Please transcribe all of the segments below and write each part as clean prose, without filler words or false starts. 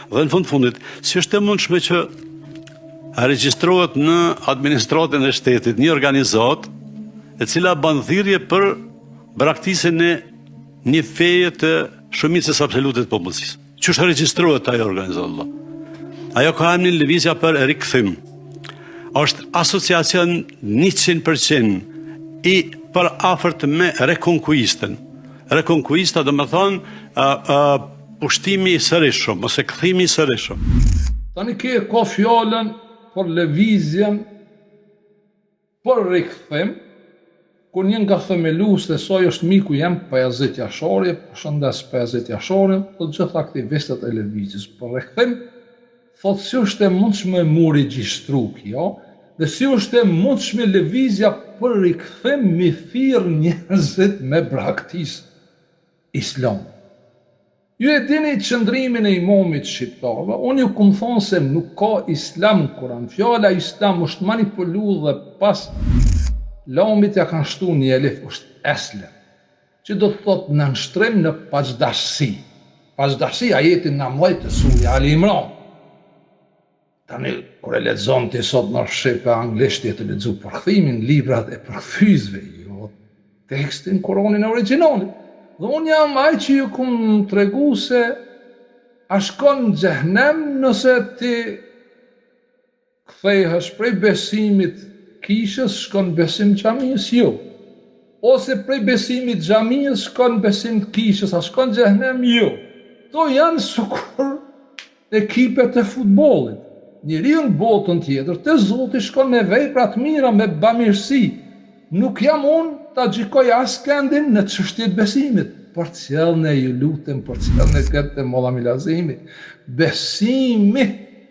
Dhe në fundit, si është e mundshme që regjistrohet në administratën e shtetit një organizatë e cila bën thirrje për braktisjen e një feje të shumicës absolute të popullsisë. Ç'është regjistrohet ajo organizatë? Ajo ka emrin Lëvizja për Rikthim. Është asociacion 100% i përafërt me Rekonkuistën. Rekonkuista do të thonë pushtimi i sërishëm, ose kthimi i sërishëm. Tani ka fjalën për lëvizjen për rikthim, kur një nga themeluesit e saj është miku jam Pajazit Jashari, përshëndes Pajazit Jasharin, dhe gjithë aktivistët e lëvizjes për rikthim, thotë si është e mundshme mu regjistru kjo, dhe si është e mundshme lëvizja për rikthim mi thirr njerëzit me braktisë islam. Ju e dini qëndrimin e imamit shqiptarëve, unë ju këmë thonë se nuk ka islam në Kur'an. Fjala islam është manipulu dhe pas lamit ja kanë shtu një elif, është eslem, që do të thotë në nështrim në paqdashësi. Paqdashësi ajetin nga mdhejt të suri Ali Imran. Tani, kur e lexon ti sot në shqipe anglisht e të lexu përkthimin, librat e përkthyesve, jo tekstin Kur'anin originalit. Dhe unë jam ai që ju këmë tregu se a shkon në xhehenem nëse ti kthehesh prej besimit kishës, shkon besim xhamijës, jo. Ose prej besimit xhamijës, shkon besim kishës, a shkon në xhehenem, jo. To janë sikur ekipet e futbollit. Njeriu në botën tjetër, te Zoti shkon me vepra të mira, me bamirësi. Nuk jam unë ta gjykoj as këndin në çështjet besimit. Për cjellën e ju lutem, për cjellën e këtë Molla Milazimi. Besimi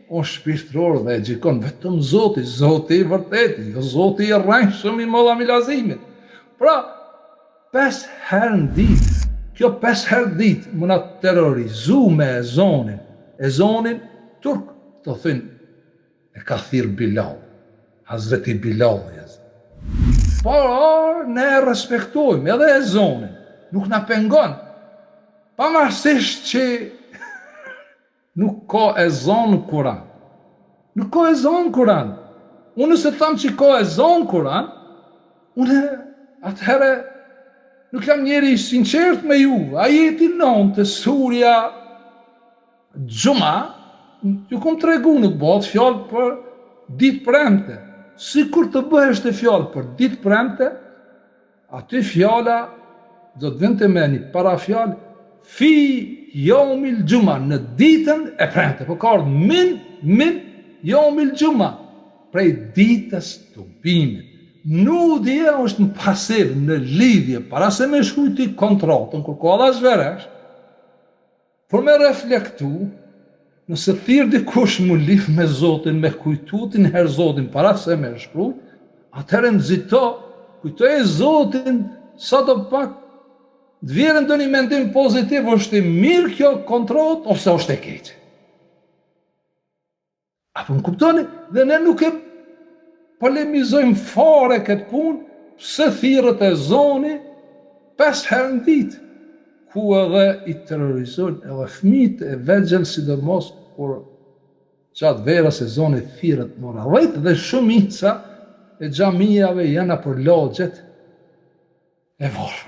o shpirtëror dhe e gjykon vetëm Zoti, Zoti i vërtetë, jo Zoti i rrejshëm i Molla Milazimit. Pra, 5 herë në ditë, kjo 5 herë në ditë më na terrorizu me ezonin turk, të thënë, e ka thirr Bilal, Hazreti Bilal. Por ne respektojmë edhe ezonin, nuk na pengon. Pavarësisht që nuk ka ezon në Kur'an. Nuk ka ezon në Kur'an. Unë nëse tham që ka ezon në Kur'an, unë atëherë nuk jam njeri i sinqert me ju. Ajeti 9 të surja Xuma, ju kom tregu, nuk bëhet fjalë për ditë premte. Si kur të bëhesh të fjallë për ditë premte, aty fjalla do të vinte me një para fjallë fi jomil gjuma, në ditën e premte. Po ka ardhë min jomil gjuma, prej ditës të bimit. Nudhja është në pasiv, në lidhje, para se me shkujti kontratën, kur ka dhe zveresh, për me reflektu, nëse thirr dikush mu lif me Zotin, me kujtutin herë Zotin, para se me shkruaj, atëherë nxito, kujtoj Zotin, sa do pak, të vjerë ndonjë mendim pozitiv, është e mirë kjo kontratë, ose është e keqe. Apo më kuptoni? Dhe ne nuk e polemizojmë fare këtë punë, pse thirrët e zoni 5 herë në ditë, ku edhe i terrorizojnë edhe fëmijët e vegjël, sidomos kur gjatë verës e zonit thirrët në orë dhe shumica e xhamijave janë për lagjet e varfër.